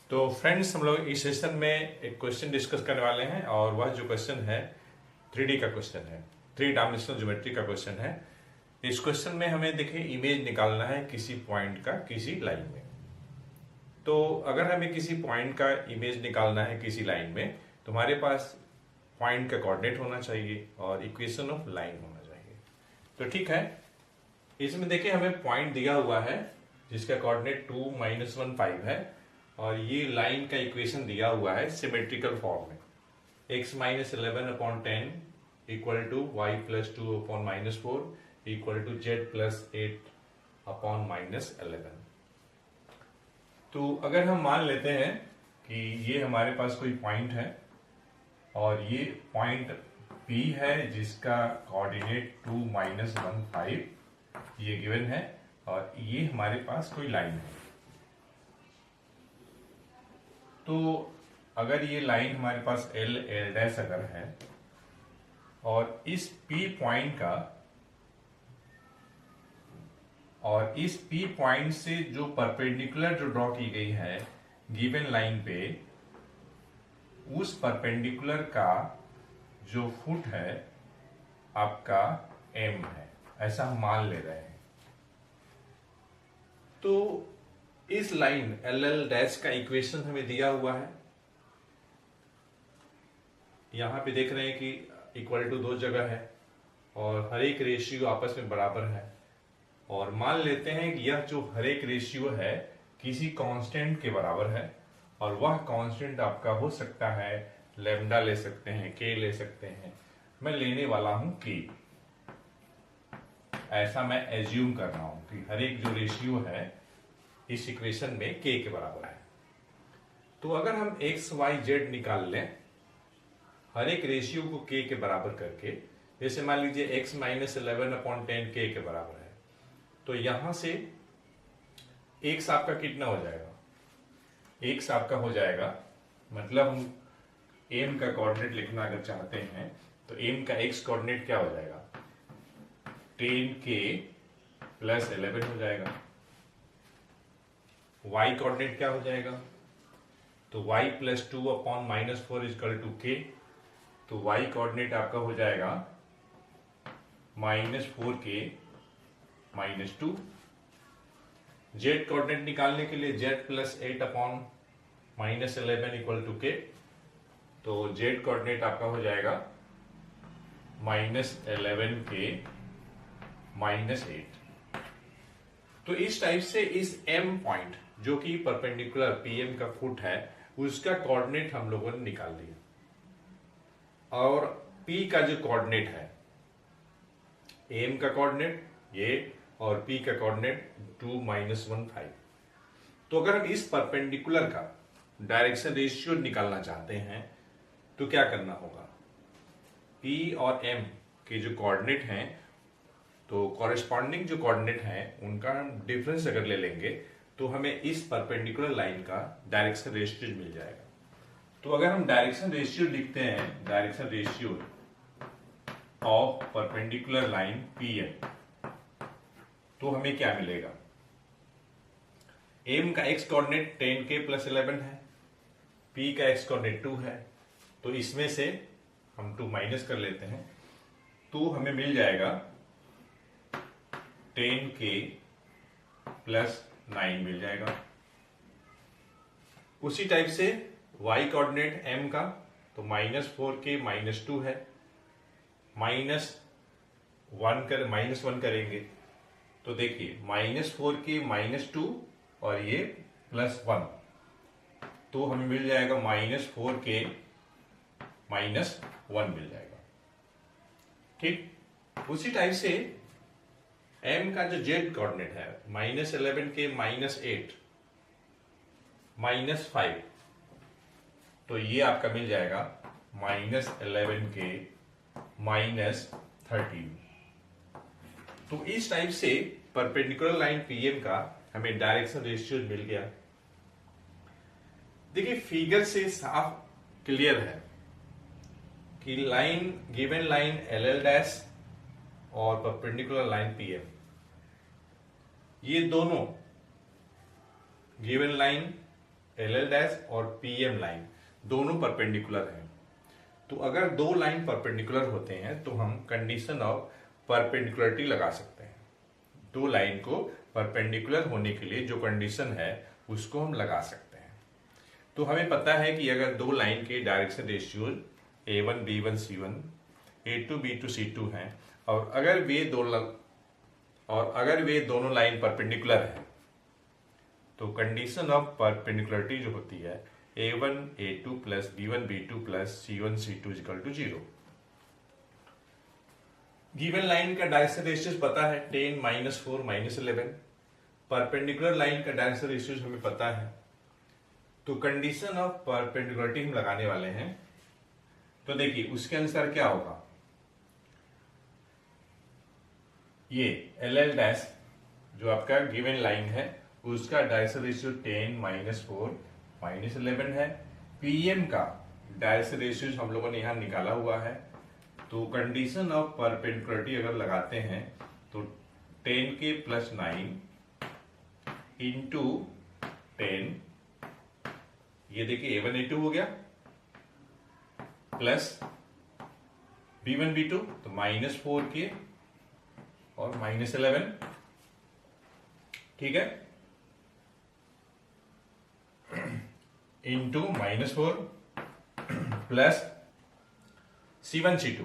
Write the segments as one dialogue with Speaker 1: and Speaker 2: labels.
Speaker 1: तो फ्रेंड्स, हम लोग इस सेशन में एक क्वेश्चन डिस्कस करने वाले हैं और वह जो क्वेश्चन है 3D का क्वेश्चन है, 3 डायमेंशनल ज्योमेट्री का क्वेश्चन है। इस क्वेश्चन में हमें देखिए इमेज निकालना है किसी पॉइंट का किसी लाइन में। तो अगर हमें किसी पॉइंट का इमेज निकालना है किसी लाइन में, तो हमारे पास पॉइंट का कोऑर्डिनेट होना चाहिए और इक्वेशन ऑफ लाइन होना चाहिए। तो ठीक है, इसमें देखिए हमें पॉइंट दिया हुआ है जिसका कोऑर्डिनेट 2 -1 5 है और ये लाइन का इक्वेशन दिया हुआ है सिमेट्रिकल फॉर्म में। x - 11 upon 10 equal to y plus 2 upon -4 equal to z plus 8 upon -11। तो अगर हम मान लेते हैं कि ये हमारे पास कोई पॉइंट है और ये पॉइंट P है जिसका कोऑर्डिनेट 2 -1 5 ये गिवन है और ये हमारे पास कोई लाइन है। तो अगर ये लाइन हमारे पास L डैश अगर है और इस P पॉइंट का और इस P पॉइंट से जो परपेंडिकुलर जो ड्रॉ की गई है गिवन लाइन पे, उस परपेंडिकुलर का जो फुट है आपका M है, ऐसा हम मान ले रहे हैं। तो इस लाइन LL डैश का इक्वेशन हमें दिया हुआ है। यहां पे देख रहे हैं कि इक्वल टू 2 जगह है और हर एक रेशियो आपस में बराबर है और मान लेते हैं कि यह जो हर एक रेशियो है किसी कांस्टेंट के बराबर है और वह कांस्टेंट आपका हो सकता है लैम्डा ले सकते हैं, के ले सकते हैं। मैं लेने वाला हूं के, ऐसा मैं एज्यूम कर रहा हूं कि हर एक जो रेशियो है इस इक्वेशन में के बराबर है। तो अगर हम एक्स वाई जेड निकाल लें हर एक रेशियो को के बराबर करके, जैसे मान लीजिए x - 11 अपॉन 10 के बराबर है, तो यहां से x आपका कितना हो जाएगा? x आपका हो जाएगा, मतलब हम m का कोऑर्डिनेट लिखना अगर चाहते हैं तो m का x कोऑर्डिनेट क्या हो जाएगा? 10k प्लस 11 हो जाएगा। y कोऑर्डिनेट क्या हो जाएगा? तो y plus 2 upon -4 equal to k, तो y कोऑर्डिनेट आपका हो जाएगा -4k -2। z कोऑर्डिनेट निकालने के लिए z plus 8 upon -11 equal to k, तो z कोऑर्डिनेट आपका हो जाएगा -11k -8। तो इस टाइप से इस m पॉइंट जो कि परपेंडिकुलर pm का फुट है उसका कोऑर्डिनेट हम लोगों ने निकाल लिया और p का जो कोऑर्डिनेट है, m का कोऑर्डिनेट ये और p का कोऑर्डिनेट 2 -1 5। तो अगर हम इस परपेंडिकुलर का डायरेक्शन रेशियो निकालना चाहते हैं तो क्या करना होगा? p और m के जो कोऑर्डिनेट हैं, तो कॉरेस्पॉन्डिंग जो कोऑर्डिनेट हैं उनका हम डिफरेंस अगर ले लेंगे तो हमें इस परपेंडिकुलर लाइन का डायरेक्शन रेशियो मिल जाएगा। तो अगर हम डायरेक्शन रेशियो लिखते हैं, direction ratio of perpendicular line PM, तो हमें क्या मिलेगा? m का x कोऑर्डिनेट 10k प्लस 11 है, p का x कोऑर्डिनेट 2 है, तो इसमें से हम 2 माइनस कर लेते हैं, तो हमें मिल जाएगा 10k प्लस 9 मिल जाएगा। उसी टाइप से y कोऑर्डिनेट m का, तो -4k -2 है, -1 करेंगे तो देखिए -4k -2 और ये +1, तो हमें मिल जाएगा -4k -1 मिल जाएगा। ठीक, उसी टाइप से m का जो z कोऑर्डिनेट है -11k -8 -5, तो ये आपका मिल जाएगा -11k -13। तो इस टाइप से परपेंडिकुलर लाइन PM का हमें डायरेक्शन रेशियो मिल गया। देखिए फिगर से साफ क्लियर है कि line given line LL dash और परपेंडिकुलर लाइन PM, ये दोनों given line L L dash और पी एम लाइन दोनों परपेंडिकुलर हैं। तो अगर दो लाइन परपेंडिकुलर होते हैं तो हम कंडीशन ऑफ परपेंडिकुलरिटी लगा सकते हैं। दो लाइन को परपेंडिकुलर होने के लिए जो कंडीशन है उसको हम लगा सकते हैं। तो हमें पता है कि अगर दो लाइन के direction ratio A1 B1 C1 A2 B2 C2 हैं और अगर वे दोनों लाइन परपेंडिकुलर हैं तो कंडीशन ऑफ परपेंडिकुलरिटी जो होती है A1 A2 plus B1 B2 plus C1 C2 equal to 0। Given line का डायरेक्शन रेशियो पता है 10 -4 -11। परपेंडिकुलर लाइन का डायरेक्शन रेशियो हमें पता है। तो कंडीशन ऑफ परपेंडिकुलरिटी हम लगाने वाले हैं। तो देखिए उसके अनुसार क्या होगा, ये एल एल डैश जो आपका गिवन लाइन है उसका डायरेक्शन रेशियो 10 -4 -11 है। पीएम का डायरेक्शन रेशियो हम लोगों ने यहां निकाला हुआ है। तो कंडीशन ऑफ परपेंडिकुलरिटी अगर लगाते हैं तो 10 के प्लस 9 इंटू 10, ये देखिए A1 A2 हो गया, प्लस B1 B2 तो -4 के और -11, ठीक है, इंटू -4 प्लस C1 C2।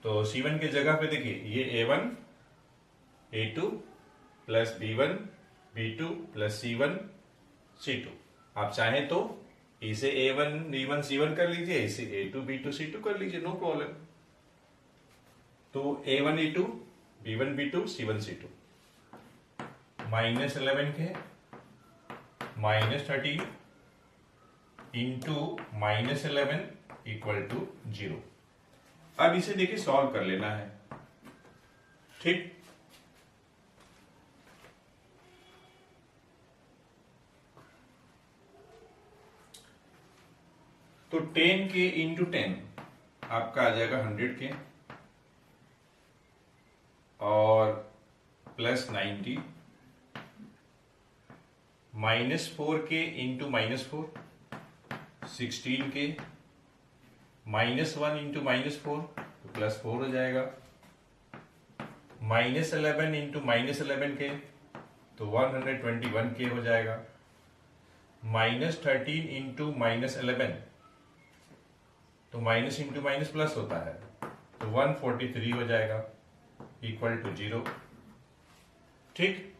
Speaker 1: तो C1 के जगह पे देखिए ये A1 A2 plus B1 B2 plus C1 C2। आप चाहें तो इसे A1 B1 C1 कर लीजिए, इसे A2 B2 C2 कर लीजिए, नो प्रॉब्लम। तो A1 A2 B1 B2 C1 C2 -11 के -13 इंटू -11 इक्वल टू 0। अब इसे देखिए सॉल्व कर लेना है, ठीक। तो 10 के इंटू 10 आपका आ जाएगा 100 के और प्लस 90 -4 के इंटू -4 16 के -1 इंटू -4 तो +4 हो जाएगा। -11 इंटू -11 के तो 121 के हो जाएगा। -13 इंटू -11 तो माइनस इंटू माइनस प्लस होता है तो 143 हो जाएगा इक्वल टू 0, ठीक।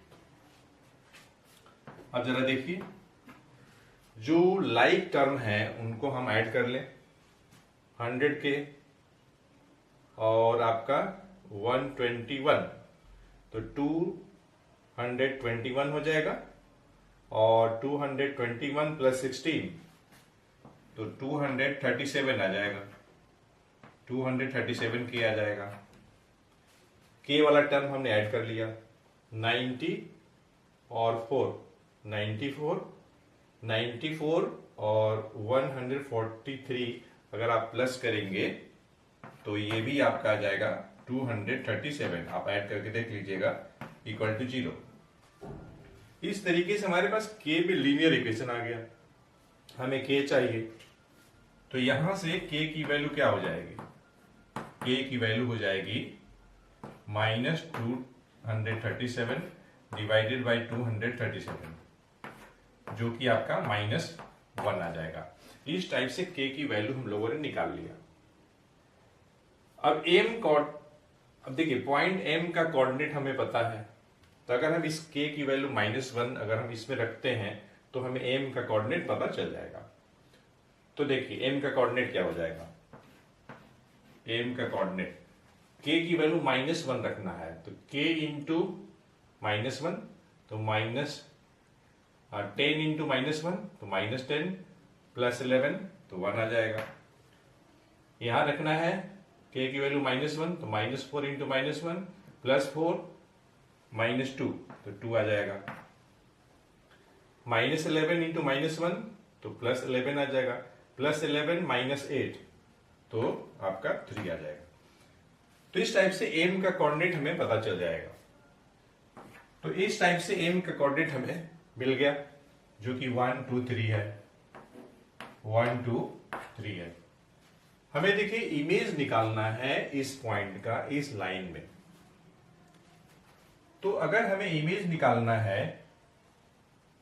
Speaker 1: अब जरा देखिए जो लाइक टर्म है उनको हम ऐड कर लें। 100 के और आपका 121 तो 221 हो जाएगा और 221 प्लस 16 तो 237 आ जाएगा। 237 के आ जाएगा। के वाला टर्म हमने ऐड कर लिया। 90 और 4 94 और 143 अगर आप प्लस करेंगे तो ये भी आपका आ जाएगा 237। आप ऐड करके देख लीजिएगा इक्वल टू 0। इस तरीके से हमारे पास के भी लीनियर इक्वेशन आ गया। हमें के चाहिए तो यहां से के की वैल्यू क्या हो जाएगी, के की वैल्यू हो जाएगी -237 डिवाइडेड बाई 237 जो कि आपका -1 आ जाएगा। इस टाइप से के की वैल्यू हम लोगों ने निकाल लिया। अब अब देखिए पॉइंट एम का कोऑर्डिनेट हमें पता है तो अगर हम इस के की वैल्यू -1 अगर हम इसमें रखते हैं तो हमें एम का कोऑर्डिनेट पता चल जाएगा। तो देखिए एम का कोऑर्डिनेट क्या हो जाएगा, एम का कोऑर्डिनेट के की वैल्यू -1 रखना है तो के इंटू -1 तो -10 इंटू -1 तो -10 प्लस 11 तो 1 आ जाएगा। यहां रखना है के की वैल्यू -1 तो -4 इंटू -1 प्लस 4 -2 तो 2 आ जाएगा। -11 इंटू -1 तो प्लस 11 आ जाएगा। प्लस 11 -8 तो आपका 3 आ जाएगा। तो इस टाइप से एम का कोऑर्डिनेट हमें पता चल जाएगा। तो इस टाइप से एम का कोऑर्डिनेट हमें मिल गया। जो कि 1 2 3 है, 1 2 3 है। हमें देखिए इमेज निकालना है इस पॉइंट का इस लाइन में। तो अगर हमें इमेज निकालना है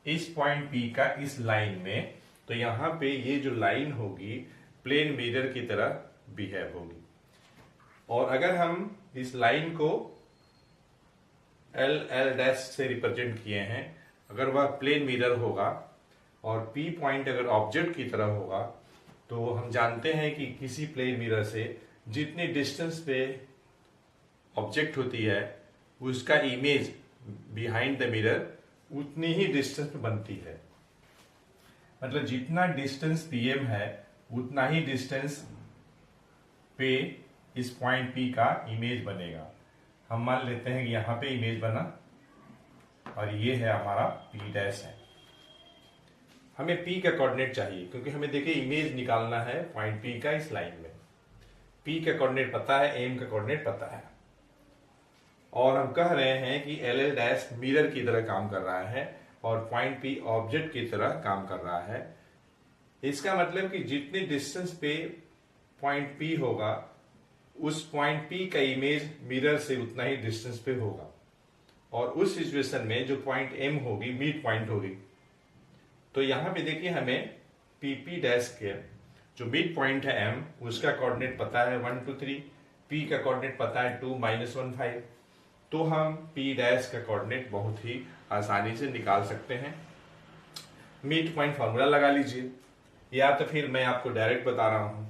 Speaker 1: इस पॉइंट P का इस लाइन में, तो यहां पे ये जो लाइन होगी प्लेन मिरर की तरह बिहेव होगी। और अगर हम इस लाइन को L डैश से रिप्रेजेंट किए हैं, अगर वह प्लेन मिरर होगा और P पॉइंट अगर ऑब्जेक्ट की तरह होगा, तो हम जानते हैं कि किसी प्लेन मिरर से जितनी डिस्टेंस पे ऑब्जेक्ट होती है उसका इमेज बिहाइंड द मिरर उतनी ही डिस्टेंस पे बनती है। मतलब जितना डिस्टेंस PM है उतना ही डिस्टेंस पे इस पॉइंट P का इमेज बनेगा। हम मान लेते हैं कि यहां पे इमेज बना और ये है हमारा P डैश है। हमें P का कोऑर्डिनेट चाहिए क्योंकि हमें देखिए इमेज निकालना है पॉइंट P का इस लाइन में। P का कोऑर्डिनेट पता है, M का कोऑर्डिनेट पता है, और हम कह रहे हैं कि LL डैश मिरर की तरह काम कर रहा है और पॉइंट P ऑब्जेक्ट की तरह काम कर रहा है। इसका मतलब कि जितनी डिस्टेंस पे पॉइंट P होगा उस पॉइंट P का इमेज मिरर से उतना ही डिस्टेंस पे होगा। और उस सिचुएशन में जो पॉइंट M होगी मिड पॉइंट होगी। तो यहां पे देखिए हमें PP डैश के जो मिड पॉइंट है M उसका कोऑर्डिनेट पता है 1 2 3, P का कोऑर्डिनेट पता है 2 -1 5। तो हम P डैश का कोऑर्डिनेट बहुत ही आसानी से निकाल सकते हैं। मिड पॉइंट फॉर्मूला लगा लीजिए, या तो फिर मैं आपको डायरेक्ट बता रहा हूं।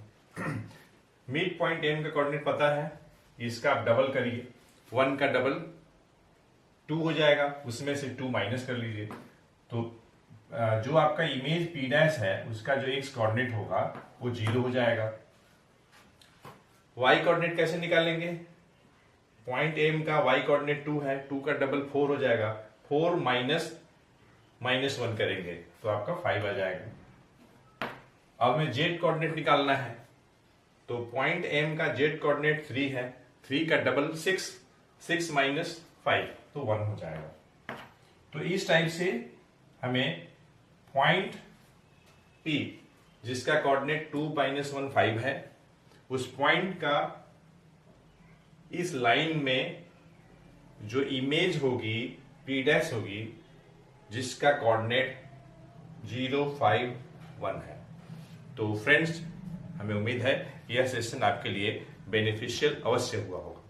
Speaker 1: मिड पॉइंट M का कोऑर्डिनेट पता है, इसका आप डबल करिए, 1 का डबल 2 हो जाएगा, उसमें से 2 माइनस कर लीजिए। तो जो आपका इमेज P डैश है उसका जो x कोऑर्डिनेट होगा वो 0 हो जाएगा। y कोऑर्डिनेट कैसे निकालेंगे? पॉइंट M का y कोऑर्डिनेट 2 है, 2 का डबल 4 हो जाएगा, 4 -1 करेंगे तो आपका 5 आ जाएगा। अब हमें z कोऑर्डिनेट निकालना है, तो पॉइंट M का z कोऑर्डिनेट 3 है, 3 का डबल 6, 6 - 5 तो 1 हो जाएगा। तो इस टाइप से हमें पॉइंट P जिसका कोऑर्डिनेट 2 -1 5 है, उस पॉइंट का इस लाइन में जो इमेज होगी P डैश होगी जिसका कोऑर्डिनेट 0 5 1 है। तो फ्रेंड्स, हमें उम्मीद है यह सेशन आपके लिए बेनिफिशियल अवश्य हुआ होगा।